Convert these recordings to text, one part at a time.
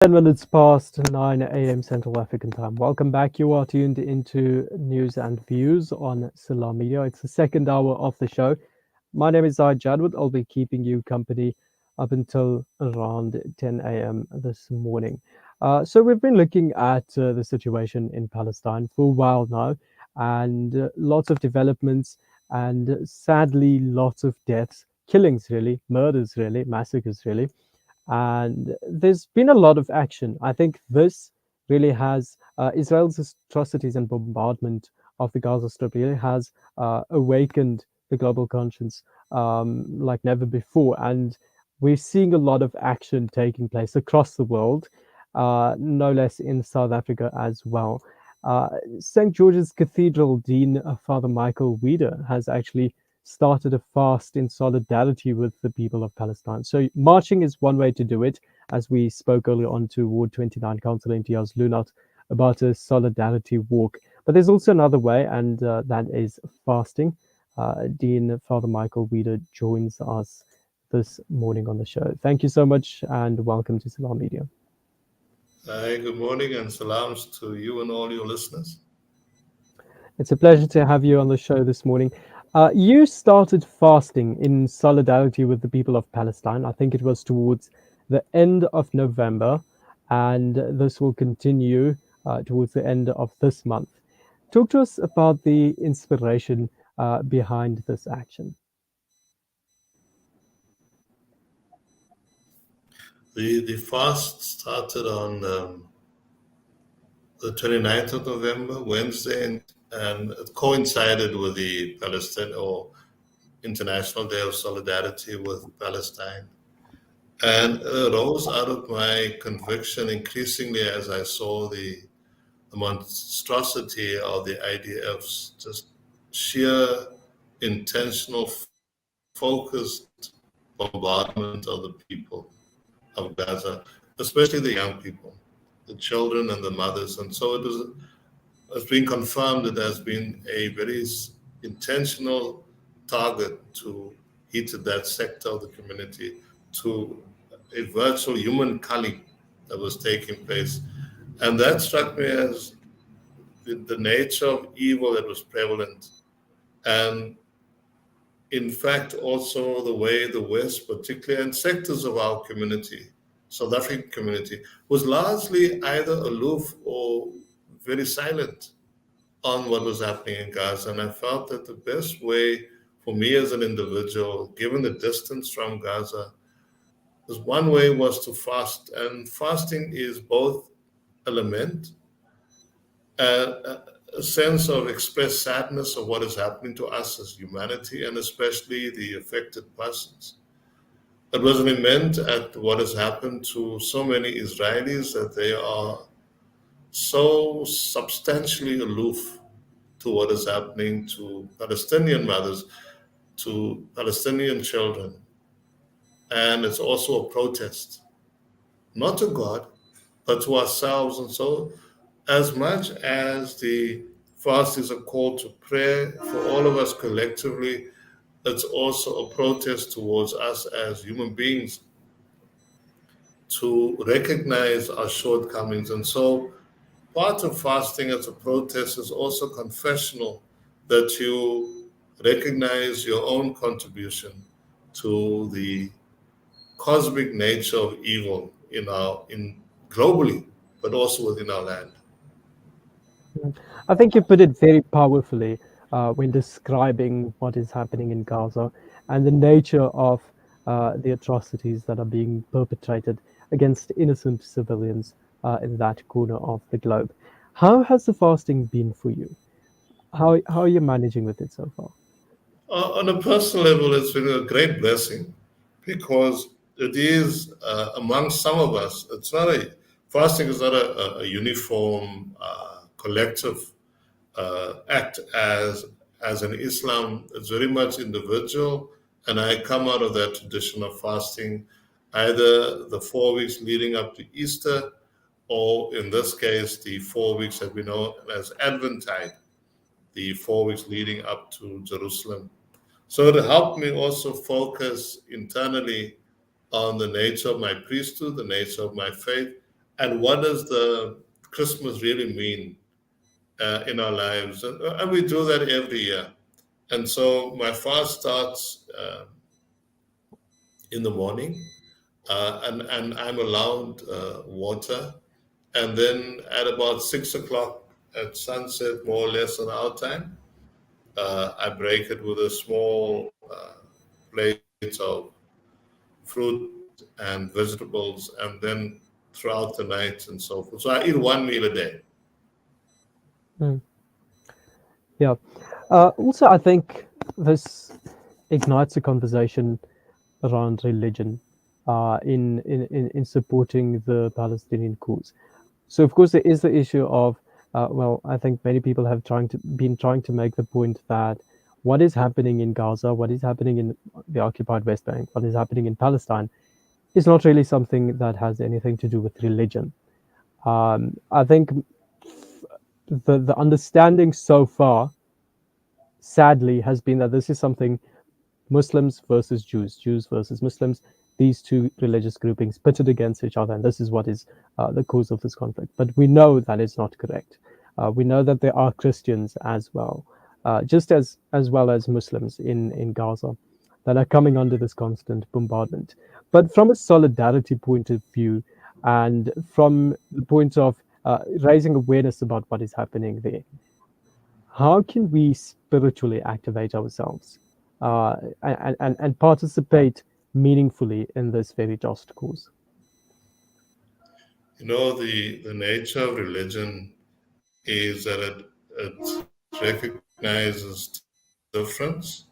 10 minutes past 9 a.m. Central African time. Welcome back. You are tuned into News and Views on Salam Media. It's the second hour of the show. My name is Zaid Jadwat. I'll be keeping you company up until around 10 a.m. this morning. So, we've been looking at the situation in Palestine for a while now, and lots of developments, and sadly, lots of deaths, killings, really, murders, really, massacres, really. And there's been a lot of action. I think this really has Israel's atrocities and bombardment of the Gaza Strip really has awakened the global conscience like never before. And we're seeing a lot of action taking place across the world, no less in South Africa as well. St. George's Cathedral Dean Father Michael Wieder has actually started a fast in solidarity with the people of Palestine. So marching is one way to do it, as we spoke earlier on to Ward 29 Councillor Imtiaz Lunat about a solidarity walk. But there's also another way, and that is fasting. Dean Father Michael Wieder joins us this morning on the show. Thank you so much, and welcome to Salam Media. Hi, good morning and salams to you and all your listeners. It's a pleasure to have you on the show this morning. You started fasting in solidarity with the people of Palestine. I think it was towards the end of November, and this will continue towards the end of this month. Talk to us about the inspiration behind this action. The fast started on the 29th of November, Wednesday, and it coincided with the Palestine or International Day of Solidarity with Palestine. And it arose out of my conviction increasingly as I saw the monstrosity of the IDF's just sheer intentional, focused bombardment of the people of Gaza, especially the young people, the children and the mothers. And so it's been confirmed it has been a very intentional target to hit that sector of the community, to a virtual human culling that was taking place. And that struck me as the nature of evil that was prevalent. And in fact, also the way the West, particularly, and sectors of our community, South African community, was largely either aloof or very silent on what was happening in Gaza. And I felt that the best way for me as an individual, given the distance from Gaza, was one way was to fast. And fasting is both a lament, a sense of expressed sadness of what is happening to us as humanity, and especially the affected persons. It was an lament at what has happened to so many Israelis that they are so substantially aloof to what is happening to Palestinian mothers, to Palestinian children. And it's also a protest, not to God, but to ourselves. And so, as much as the fast is a call to prayer for all of us collectively, it's also a protest towards us as human beings to recognize our shortcomings. And so, part of fasting as a protest is also confessional, that you recognize your own contribution to the cosmic nature of evil in globally, but also within our land. I think you put it very powerfully when describing what is happening in Gaza and the nature of the atrocities that are being perpetrated against innocent civilians in that corner of the globe. How has the fasting been for you? How are you managing with it so far? On a personal level, it's been a great blessing because it is among some of us. It's not a fasting is not a uniform collective act as an Islam. It's very much individual, and I come out of that tradition of fasting, either the 4 weeks leading up to Easter, or in this case, the 4 weeks that we know as Adventide, the 4 weeks leading up to Jerusalem. So it helped me also focus internally on the nature of my priesthood, the nature of my faith, and what does the Christmas really mean in our lives? And we do that every year. And so my fast starts in the morning, and I'm allowed water. And then at about 6 o'clock at sunset, more or less on our time, I break it with a small plate of fruit and vegetables, and then throughout the night and so forth. So I eat one meal a day. Mm, yeah. Also, I think this ignites a conversation around religion in supporting the Palestinian cause. So, of course, there is the issue of, well, I think many people have been trying to make the point that what is happening in Gaza, what is happening in the occupied West Bank, what is happening in Palestine is not really something that has anything to do with religion. I think the understanding so far, sadly, has been that this is something Muslims versus Jews, Jews versus Muslims, these two religious groupings pitted against each other, and this is what is the cause of this conflict. But we know that is not correct. We know that there are Christians as well, just as well as Muslims in Gaza, that are coming under this constant bombardment. But from a solidarity point of view, and from the point of raising awareness about what is happening there, how can we spiritually activate ourselves and participate meaningfully in this very just cause? You know, the nature of religion is that it recognizes difference,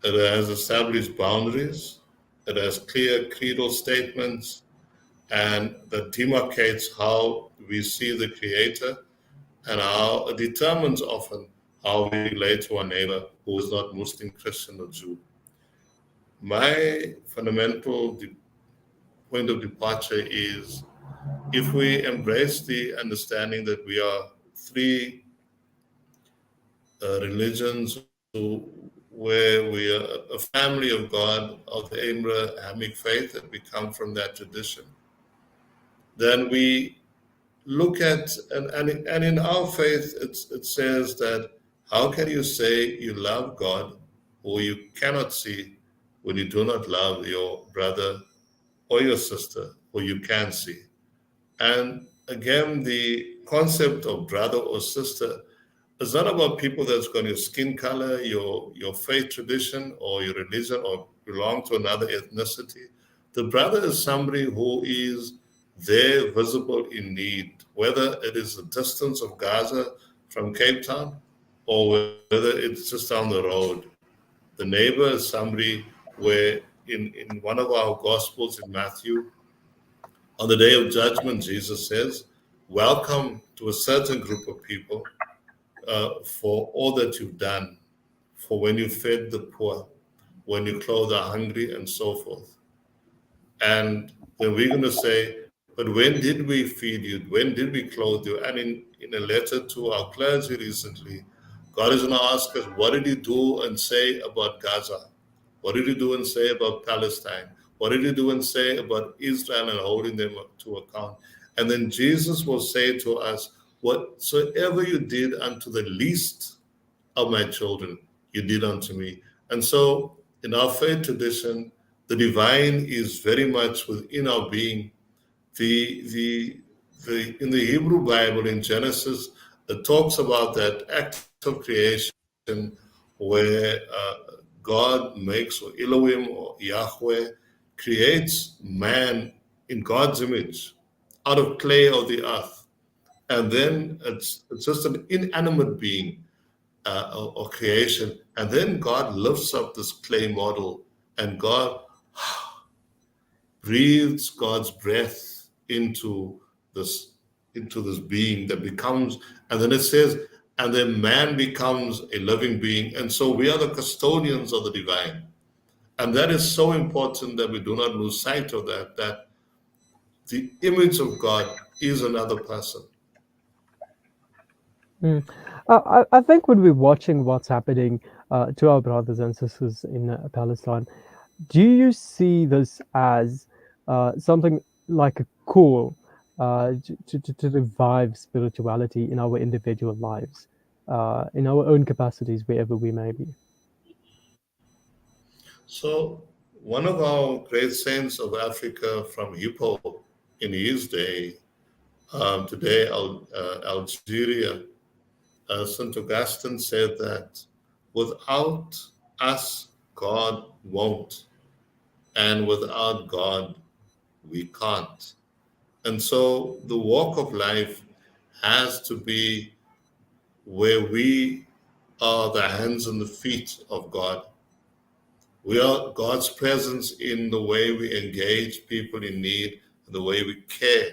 it has established boundaries, it has clear creedal statements, and that demarcates how we see the Creator and how it determines often how we relate to our neighbor who is not Muslim, Christian, or Jew. My fundamental point of departure is if we embrace the understanding that we are three religions where we are a family of God of the Abrahamic faith, and we come from that tradition, then we look at, and in our faith, it says that how can you say you love God who you cannot see when you do not love your brother or your sister who you can see? And again, the concept of brother or sister is not about people that's got your skin color, your faith tradition, or your religion, or belong to another ethnicity. The brother is somebody who is there, visible in need, whether it is the distance of Gaza from Cape Town, or whether it's just down the road. The neighbor is somebody where in one of our gospels in Matthew, on the day of judgment, Jesus says, welcome to a certain group of people for all that you've done, for when you fed the poor, when you clothed the hungry, and so forth. And then we're going to say, but when did we feed you? When did we clothe you? And in a letter to our clergy recently, God is going to ask us, what did you do and say about Gaza? What did you do and say about Palestine? What did you do and say about Israel and holding them to account? And then Jesus will say to us, whatsoever you did unto the least of my children, you did unto me. And so in our faith tradition, the divine is very much within our being. The in the Hebrew Bible in Genesis, it talks about that act of creation where God makes, or Elohim or Yahweh creates man in God's image out of clay of the earth. And then it's just an inanimate being or creation. And then God lifts up this clay model, and God breathes God's breath this into this being that becomes, and then it says, and then man becomes a living being. And so we are the custodians of the divine. And that is so important that we do not lose sight of that the image of God is another person. Mm. I think when we're watching what's happening to our brothers and sisters in Palestine, do you see this as something like a call to revive spirituality in our individual lives, in our own capacities, wherever we may be. So, one of our great saints of Africa from Hippo in his day, today Algeria, St. Augustine said that without us, God won't, and without God, we can't. And so the walk of life has to be where we are the hands and the feet of God. We are God's presence in the way we engage people in need, the way we care.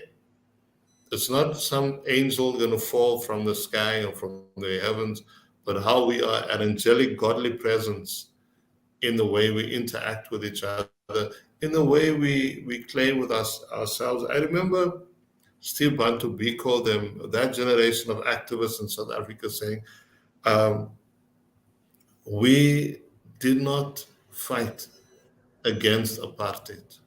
It's not some angel going to fall from the sky or from the heavens, but how we are an angelic, godly presence in the way we interact with each other, in the way we play with ourselves. I remember Steve Bantu Biko, them, that generation of activists in South Africa saying, um, we did not fight against apartheid.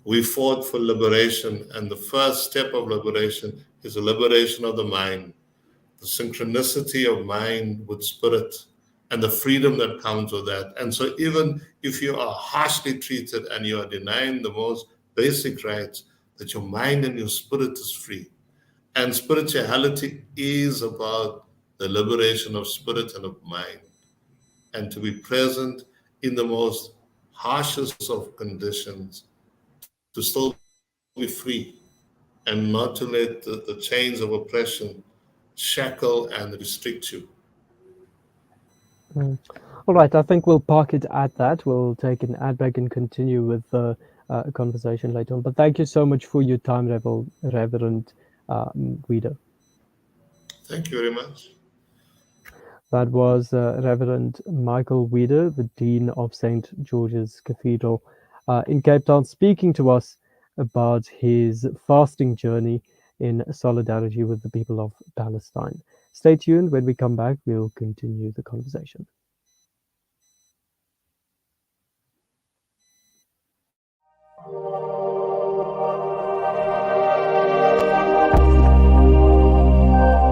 We fought for liberation, and the first step of liberation is the liberation of the mind, the synchronicity of mind with spirit, and the freedom that comes with that. And so, even if you are harshly treated and you are denying the most basic rights, that your mind and your spirit is free. And spirituality is about the liberation of spirit and of mind, and to be present in the most harshest of conditions, to still be free and not to let the chains of oppression shackle and restrict you. Mm. All right, I think we'll park it at that. We'll take an ad break and continue with the conversation later on. But thank you so much for your time, Reverend Guido. Thank you very much. That was Reverend Michael Wieder, the Dean of St. George's Cathedral in Cape Town, speaking to us about his fasting journey in solidarity with the people of Palestine. Stay tuned. When we come back, we'll continue the conversation.